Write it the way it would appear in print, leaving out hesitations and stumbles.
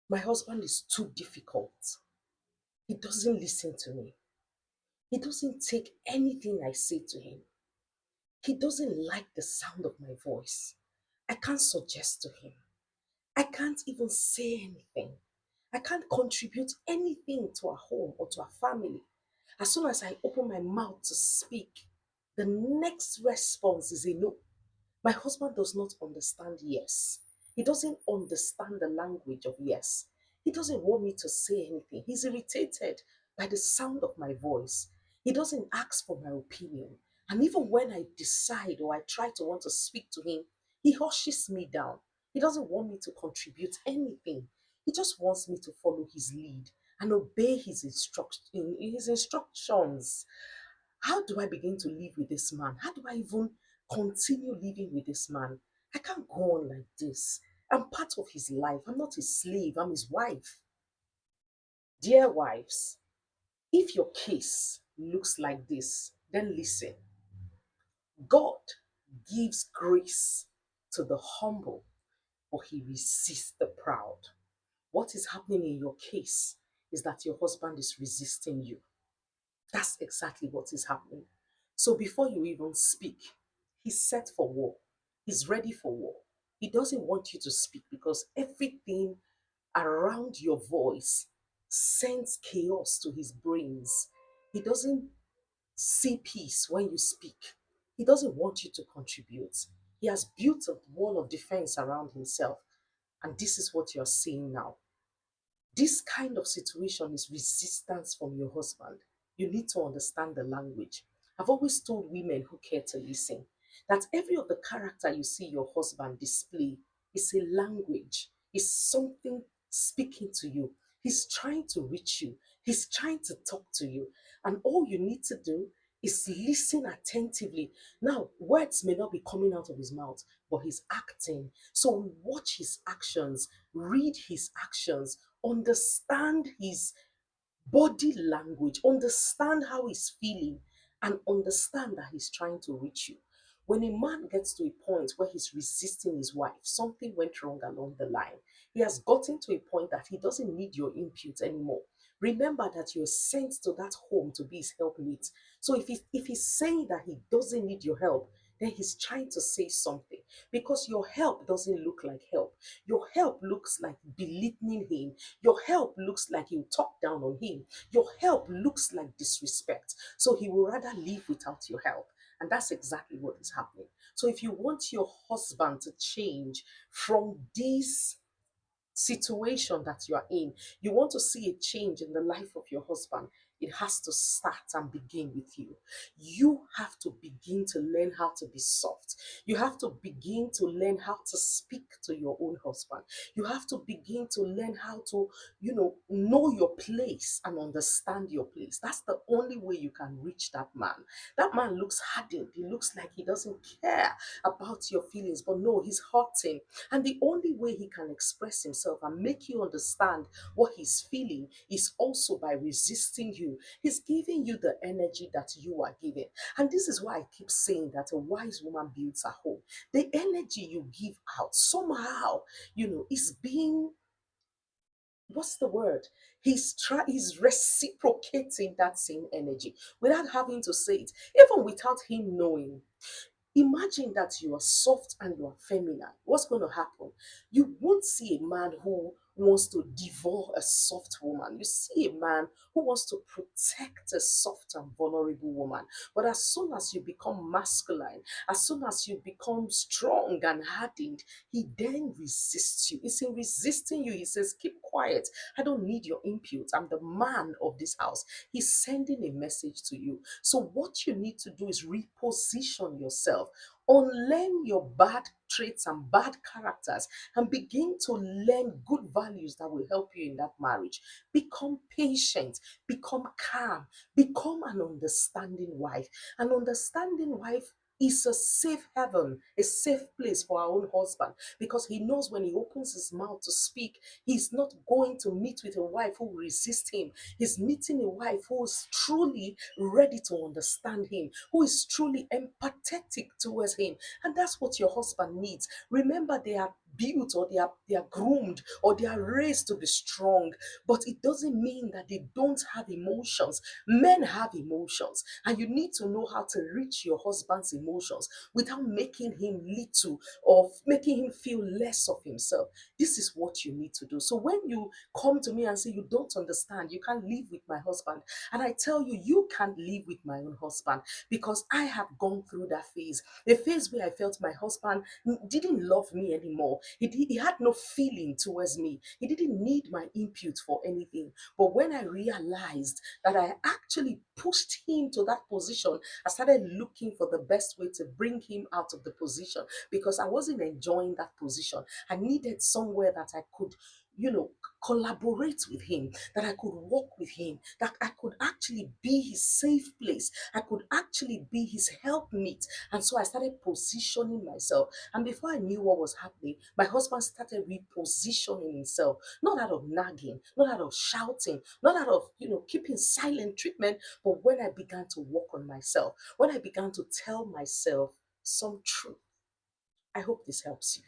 My husband is too difficult. He doesn't listen to me. He doesn't take anything I say to him. He doesn't like the sound of my voice. I can't suggest to him. I can't even say anything. I can't contribute anything to our home or to our family. As soon as I open my mouth to speak, the next response is a no. My husband does not understand yes. He doesn't understand the language of yes. He doesn't want me to say anything. He's irritated by the sound of my voice. He doesn't ask for my opinion. And even when I decide or I try to want to speak to him, he hushes me down. He doesn't want me to contribute anything. He just wants me to follow his lead and obey his instructions. How do I begin to live with this man? How do I even continue living with this man? I can't go on like this. I'm part of his life. I'm not his slave, I'm his wife. Dear wives, if your case looks like this, then listen. God gives grace to the humble, but he resists the proud. What is happening in your case is that your husband is resisting you. That's exactly what is happening. So before you even speak, he's set for war. He's ready for war. He doesn't want you to speak because everything around your voice sends chaos to his brains. He doesn't see peace when you speak. He doesn't want you to contribute. He has built a wall of defense around himself. And this is what you're seeing now. This kind of situation is resistance from your husband. You need to understand the language. I've always told women who care to listen that every of the character you see your husband display is a language, is something speaking to you. He's trying to reach you, he's trying to talk to you. And all you need to do is listen attentively. Now, words may not be coming out of his mouth, but he's acting. So watch his actions, read his actions, understand his body language, understand how he's feeling, and understand that he's trying to reach you. When a man gets to a point where he's resisting his wife, something went wrong along the line. He has gotten to a point that he doesn't need your input anymore. Remember that you're sent to that home to be his helpmate. So if he's saying that he doesn't need your help, then he's trying to say something because your help doesn't look like help. Your help looks like belittling him. Your help looks like you talk down on him. Your help looks like disrespect. So he will rather live without your help. And that's exactly what is happening. So if you want your husband to change from this situation that you are in, you want to see a change in the life of your husband, it has to start and begin with you. You have to begin to learn how to be soft. You have to begin to learn how to speak to your own husband. You have to begin to learn how to, know your place and understand your place. That's the only way you can reach that man. That man looks hardened. He looks like he doesn't care about your feelings, but no, he's hurting. And the only way he can express himself and make you understand what he's feeling is also by resisting you. He's giving you the energy that you are giving. And this is why I keep saying that a wise woman builds a home. The energy you give out somehow, is being, what's the word? He's reciprocating that same energy without having to say it, even without him knowing. Imagine that you are soft and you are feminine. What's going to happen? You won't see a man who wants to devour a soft woman. You see a man who wants to protect a soft and vulnerable woman. But as soon as you become masculine, as soon as you become strong and hardened, he then resists you. It's in resisting you. He says, keep quiet. I don't need your input. I'm the man of this house. He's sending a message to you. So what you need to do is reposition yourself, unlearn your bad traits and bad characters, and begin to learn good values that will help you in that marriage. Become patient, become calm, become an understanding wife. An understanding wife is a safe haven, a safe place for our own husband, because he knows when he opens his mouth to speak, he's not going to meet with a wife who will resist him. He's meeting a wife who is truly ready to understand him, who is truly empathetic towards him. And that's what your husband needs. Remember, they are built or they are groomed or they are raised to be strong, but it doesn't mean that they don't have emotions. Men have emotions, and you need to know how to reach your husband's emotions without making him little or making him feel less of himself. This is what you need to do. So when you come to me and say you don't understand, you can't live with my husband, and I tell you, you can't live with my own husband, because I have gone through that phase, a phase where I felt my husband didn't love me anymore. He had no feeling towards me. He didn't need my input for anything. But when I realized that I actually pushed him to that position, I started looking for the best way to bring him out of the position, because I wasn't enjoying that position. I needed somewhere that I could, you know, collaborate with him, that I could walk with him, that I could actually be his safe place. I could actually be his helpmeet. And so I started positioning myself. And before I knew what was happening, my husband started repositioning himself, not out of nagging, not out of shouting, not out of, keeping silent treatment, but when I began to work on myself, when I began to tell myself some truth. I hope this helps you.